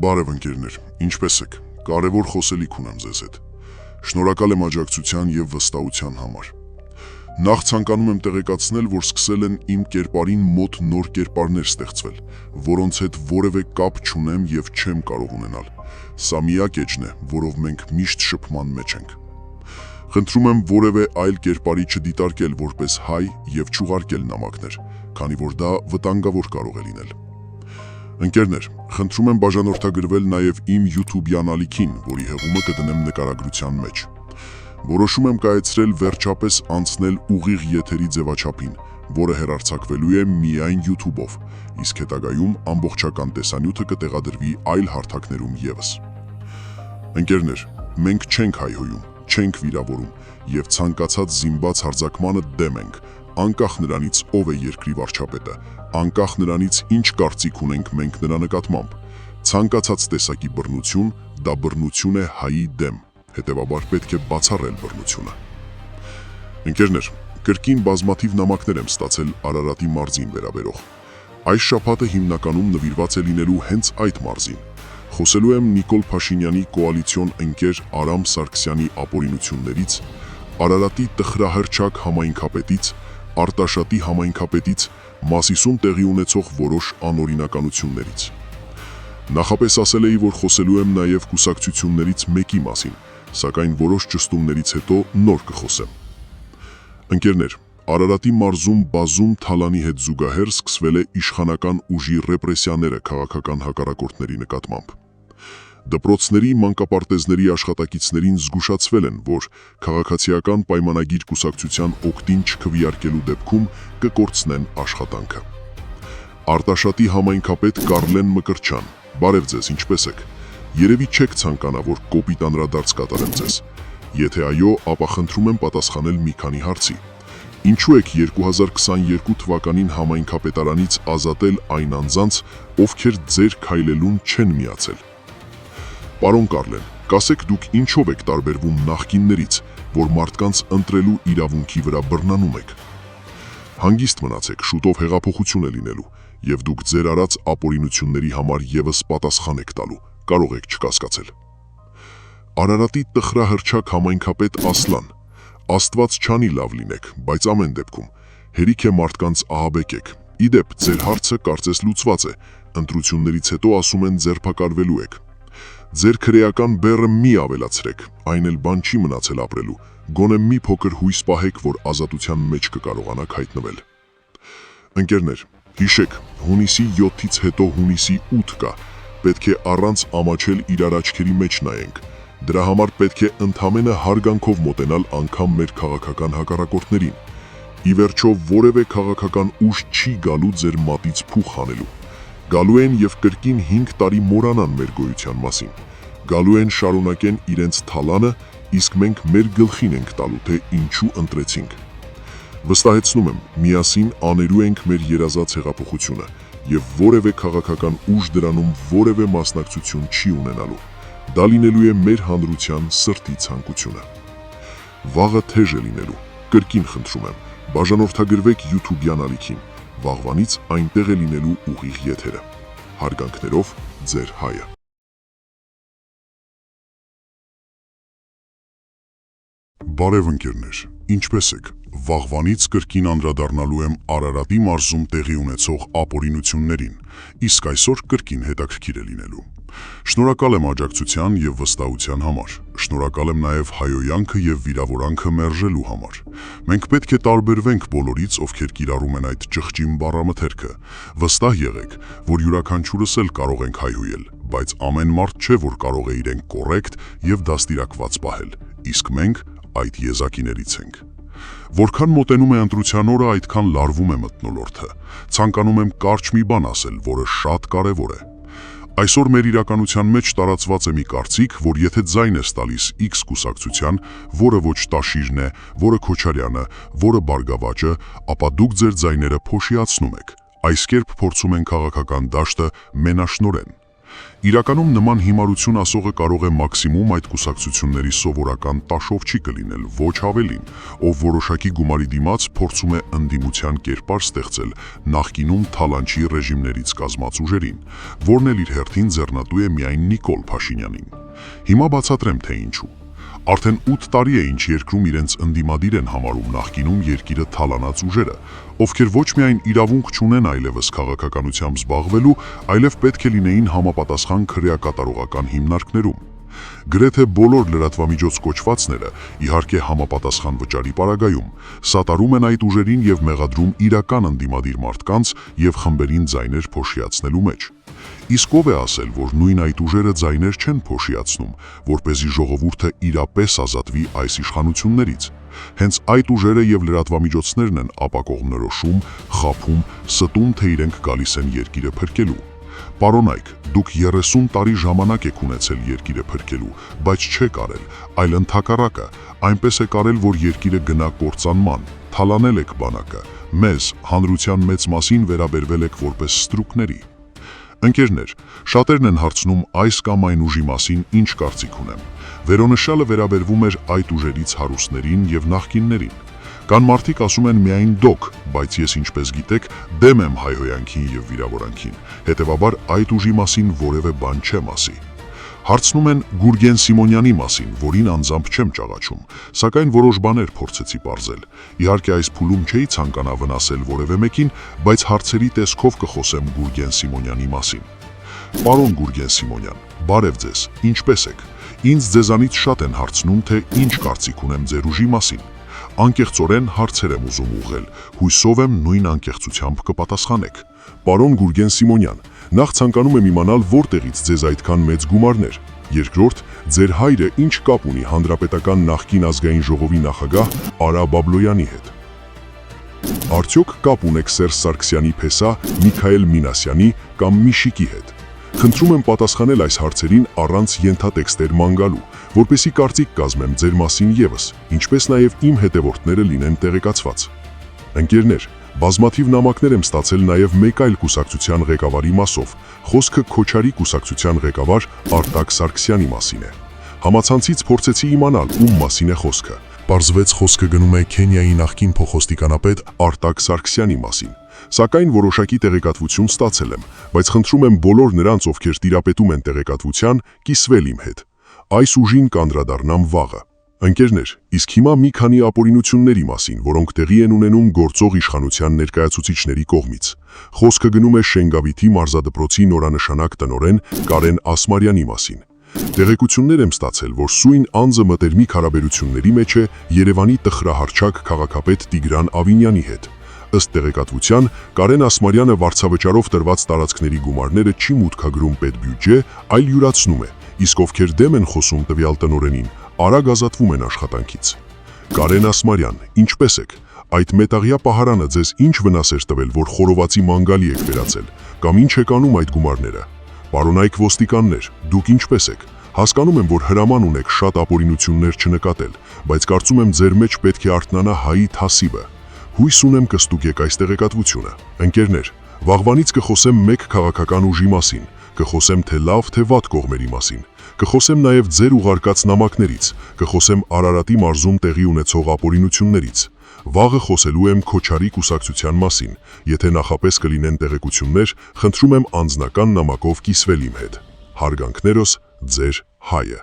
Բարև ընկերներ, ինչպե՞ս եք։ Կարևոր խոսելիք ունեմ ձեզ հետ։ Շնորհակալ եմ աջակցության եւ վստահության համար։ Նախ ցանկանում եմ տեղեկացնել, որ սկսել են իմ կերպարին մոտ նոր կերպարներ ստեղծվել, որոնց հետ որևէ կապ չունեմ եւ չեմ կարող ունենալ։ Սա միակ էջն է, որով մենք միշտ շփման մեջ ենք։ Խնդրում եմ որևէ այլ կերպարի չդիտարկել որպես հայ եւ չուղարկել նամակներ, քանի որ դա վտանգավոր կարող է լինել։ Ընկերներ, խնդրում եմ բաժանորդագրվել նաև իմ YouTube-յան ալիքին, որի հեղումը կդնեմ նկարագրության մեջ։ Որոշում եմ կայացրել վերջապես անցնել ուղիղ եթերի ձևաչափին, որը հեռարձակվելու է միայն YouTube-ով, իսկ հետագայում ամբողջական տեսանյութը կտեղադրվի այլ հարթակներում ևս։ Ընկերներ, մենք չենք հայհոյում, չենք վիրավորում եւ ցանկացած զինված հարձակմանը դեմ ենք, անկախ նրանից ով է երկրի վարչապետը, անկախ նրանից ինչ կարծիք ունենք մենք նրա նկատմամբ։ Ցանկացած տեսակի բռնություն, դա բռնություն է հայի դեմ, հետևաբար պետք է բացառել բռնությունը։ Ընկերներ, կրկին բազմաթիվ նամակներ եմ ստացել Արարատի մարզին վերաբերող։ Այս շաբաթը հիմնականում նվիրված է լինելու հենց այդ մարզին։ Խոսելու եմ Նիկոլ Փաշինյանի կոալիցիոն ընկեր Արամ Սարգսյանի ապօրինություններից, Արարատի տխրահռչակ համայնքապետից, Արտաշատի համայնքապետից, Մասիսում տեղի ունեցող որոշ անօրինականություններից։ Նախապես ասել էի, որ խոսելու եմ նաև կուսակցություններից մեկի մասին, սակայն որոշ ճշտումներից հետո նոր կխոսեմ։ Ընկերներ, Արարատի մարզում բազում թալանի հետ զուգահեռ սկսվել է իշխանական ուժի ռեպրեսիաները քաղաքական հակառակորդների նկատմամբ։ Դպրոցների մանկապարտեզների աշխատակիցներին զգուշացվել են, որ քաղաքացիական պայմանագիր կուսակցության օգտին չքվեարկելու դեպքում կկորցնեն աշխատանքը։ Արտաշատի համայնքապետ Կարլեն Մկրտչյան, բարև ձեզ, ինչպե՞ս եք։ Երևի չեք ցանկանա, որ կոպիտ անդրադարձ կատարեմ ձեզ։ Եթե այո, ապա խնդրում եմ պատասխանել մի քանի հարցի։ Ինչու եք 2022 թվականին համայնքապետարանից ազատել այն անձանց, ովքեր ձեր քայլելուն չեն միացել։ Պարոն Կարլեն, կասեք դուք ինչով եք տարբերվում նախկիններից, որ մարդկանց ընտրելու իրավունքի վրա բռնանում եք։ Հանգիստ մնացեք, շուտով հեղափոխություն է լինելու, եւ դուք ձեր արած ապօրինությունների համար եւս պատասխան եք տալու, կարող եք չկասկածել։ Արարատի տխրահռչակ համայնքապետ Ասլան, Աստված չանի լավ լինեք, բայց ամեն դեպքում հերիք է մարդկանց ահաբեկեք։ Իդեպ, ձեր հարցը կարծես լուծված է, ընտրություններից հետո ասում են ձերբակալվելու եք։ Ձեր քրեական բեռը մի ավելացրեք, այն էլ բան չի մնացել ապրելու, գոնե մի փոքր հույս պահեք, որ ազատության մեջ կկարողանաք հայտնվել։ Ընկերներ, հիշեք, հունիսի 7-ից հետո հունիսի 8 կա, պետք է առանց ամաչել իրար աչքերի մեջ նայենք։ Դրա համար պետք է ընդամենը հարգանքով մոտենալ անգամ մեր քաղաքական հակառակորդներին։ Ի վերջո որևէ քաղաքական ուժ չի գալու ձեր մատից փուխ հանելու։ Գալու են եւ կրկին 5 տարի մոռանան մեր գոյության մասին։ Գալու են շարունակեն իրենց թալանը, իսկ մենք մեր գլխին ենք տալու, թե ինչու ընտրեցինք։ Վստահեցնում եմ, միասին աներու ենք մեր երազած հեղափոխությունը եւ որևէ քաղաքական ուժ դրանում որևէ մասնակցություն չի ունենալու։ Դա լինելու է մեր հանրության սրտի ցանկությունը։ Վաղը թեժ է լինելու, կրկին խնդրում եմ, բաժանորդագրվեք YouTube-յան ալիքին, վաղվանից այնտեղ է լինելու ուղիղ եթերը։ Հարգանքներով, ձեր հայը։ Բարև ընկերներ, ինչպե՞ս եք։ Վաղվանից կրկին անդրադառնալու եմ Արարատի մարզում տեղի ունեցող ապօրինություններին, իսկ այսօր կրկին հետաքրքիր է լինելու։ Շնորհակալ եմ աջակցության եւ վստահության համար։ Շնորհակալ եմ նաեւ հայոյանքը եւ վիրավորանքը մերժելու համար։ Մենք պետք է տարբերվենք բոլորից, ովքեր կիրառում են այդ ճղճին բառամթերքը։ Վստահ եղեք, որ յուրաքանչյուրս էլ կարող ենք հայհոյել, բայց ամեն մարդ չէ, որ կարող է իրեն կոռեկտ եւ դաստիարակված պահել, իսկ մենք այդ եզակիներից ենք։ Որքան մոտենում է ընտրության օրը, այդքան լարվում է մթնոլորտը։ Ցանկանում եմ կարճ մի բան ասել, որը շատ կարևոր է։ Այսօր մեր իրականության մեջ տարածված է մի կարծիք, որ եթե ձայն ես տալիս X կուսակցության, որը ոչ Տաշիրն է, որը Քոչարյանը, որը Բարգավաճը, ապա դուք ձեր ձայները փոշիացնում եք։ Այս կերպ փորձում են քաղաքական դաշտը մենաշնորեն։ Իրականում նման հիմարություն ասողը կարող է մաքսիմում այդ կուսակցությունների սովորական տաշով չի կլինել, ոչ ավելին, ով որոշակի գումարի դիմաց փորձում է ընդդիմության կերպար ստեղծել նախկինում թալանչի ռեժիմներից կազմած ուժերին, որն էլ իր հերթին ձեռնատու է միայն Նիկոլ Փաշինյանին։ Հիմա բացատրեմ, թե ինչու։ Արդեն 8 տարի է ինչ երկրում իրենց ընդդիմադիր են համարում նախկինում երկիրը թալանած ուժերը, ովքեր ոչ միայն իրավունք չունեն այլևս քաղաքականությամբ զբաղվելու, այլև պետք է լինեին համապատասխան քրեակատարողական հիմնարկներում։ Գրեթե բոլոր լրատվամիջոց կոչվածները, իհարկե համապատասխան վճարի պարագայում, սատարում են այդ ուժերին եւ մեղադրում իրական ընդդիմադիր մարդկանց եւ խմբերին ձայներ փոշիացնելու մեջ։ Իսկ ով է ասել, որ նույն այդ ուժերը ձայներ չեն փոշիացնում, որպեսզի ժողովուրդը իրապես ազատվի այս իշխանություններից։ Հենց այդ ուժերը եւ լրատվամիջոցներն են ապակողմնորոշում, խաբում, ստում, թե իրենք գալիս են երկիրը փրկելու։ Պարոնայք, դուք 30 տարի ժամանակ եք ունեցել երկիրը փրկելու, բայց չեք արել, այլ ընդհակառակը, այնպես եք արել, որ երկիրը գնա կործանման, թալանել եք բանակը, մեզ, հանրության մեծ մասին վերաբերվել եք որպես ստրուկների։ Ընկերներ, շատերն են հարցնում այս կամ այն ուժի մասին ինչ կարծիք ունեմ։ Վերոնշյալը վերաբերվում էր այդ ուժերից հարուստներին եւ նախկիններին։ Կան մարդիկ ասում են միայն դոք, բայց ես ինչպես գիտեք, դեմ եմ հայհոյանքին եւ վիրավորանքին, հետեւաբար այդ ուժի մասին որևէ բան չեմ ասի։ Հարցնում են Գուրգեն Սիմոնյանի մասին, որին անձամբ չեմ ճաղաչում, սակայն որոշ բաներ փորձեցի պարզել։ Իհարկե այս փուլում չէի ցանկանա վնասել որևէ մեկին, բայց հարցերի տեսքով կխոսեմ Գուրգեն Սիմոնյանի մասին։ Պարոն Գուրգեն Սիմոնյան, բարև ձեզ, ինչպե՞ս եք։ Ինձ ձեզանից շատ են հարցնում, թե ինչ կարծիք ունեմ ձեր ուժի մասին։ Անկեղծորեն հարցեր եմ ուզում ուղղել, հույսով եմ նույն անկեղծությամբ կպատասխանեք։ Պարոն Գուրգեն Սիմոնյան, նախ ցանկանում եմ իմանալ որտեղից ձեզ այդքան մեծ գումարներ։ Երկրորդ, ձեր հայրը ինչ կապ ունի Հանրապետական նախկին ազգային ժողովի նախագահ Արա Բաբլոյանի հետ։ Արդյոք կապ ունեք Սերժ Սարգսյանի փեսա Միքայել Մինասյանի կամ Միշիկի հետ։ Խնդրում եմ պատասխանել այս հարցերին առանց ենթատեքստեր ման գալու, որպեսզի կարծիք կազմեմ ձեր մասին եւս, ինչպես նաեւ իմ հետևորդները լինեն տեղեկացված։ Ընկերներ, բազմաթիվ նամակներ եմ ստացել նաեւ մեկ այլ կուսակցության ղեկավարի մասով, խոսքը Քոչարի կուսակցության ղեկավար Արտակ Սարգսյանի մասին է։ Համացանցից փորձեցի իմանալ ում մասին է խոսքը։ Պարզվեց խոսքը գնում է Քենիայի նախկին փոխոստիկանապետ Արտակ Սարգսյանի մասին։ Սակայն որոշակի տեղեկատվություն ստացել եմ, բայց խնդրում եմ բոլոր նրանց, ովքեր տիրապետում են տեղեկատվության, կիսվել իմ հետ։ Այս ուժին կանդրադառնամ վաղը։ Ընկերներ, իսկ հիմա մի քանի ապօրինությունների մասին, որոնք տեղի են ունենում գործող իշխանության ներկայացուցիչների կողմից։ Խոսքը գնում է Շենգավիթի մարզադպրոցի նորանշանակ տնօրեն Կարեն Ասմարյանի մասին։ Տեղեկություններ եմ ստացել, որ սույն անձը մտերմիկ հարաբերությունների մեջ է Երևանի տխրահարչակ քաղաքապետ Տիգրան Ավինյանի հետ։ Ըստ տեղեկատվության, Կարեն Ասմարյանը վարձավճարով տրված տարածքների գումարները չի մուտքագրում պետբյուջե, այլ յուրացնում է, իսկ ովքեր դեմ են խոսում տվյալ տնօրենին, արագ ազատվում են աշխատանքից։ Կարեն Ասմարյան, ինչպե՞ս եք։ Այդ մետաղյա պահարանը ձեզ ինչ վնաս էր տվել, որ խորովածի մանգալի եք վերածել, կամ ինչ եք անում այդ գումարները։ Պարոնայք ոստիկաններ, դուք ինչպե՞ս եք։ Հասկանում եմ, որ հրաման ունեք շատ ապօրինություններ չնկատել, բայց կարծում եմ ձեր մեջ պետք է արթնանա հայի թասիբը։ Հույս ունեմ կստուգեք այս տեղեկատվությունը։ Ընկերներ, վաղվանից կխոսեմ մեկ քաղաքական ուժի մասին, կխոսեմ թե լավ, թե վատ կողմերի մասին, կխոսեմ նաև ձեր ուղարկած նամակներից, կխոսեմ Արարատի մարզում տեղի ունեցող ապօրինություններից։ Վաղը խոսելու եմ Քոչարի կուսակցության մասին, եթե նախապես կլինեն տեղեկություններ, խնդրում եմ անձնական նամակով կիսվել իմ հետ։ Հարգանքներս, ձեր հայը։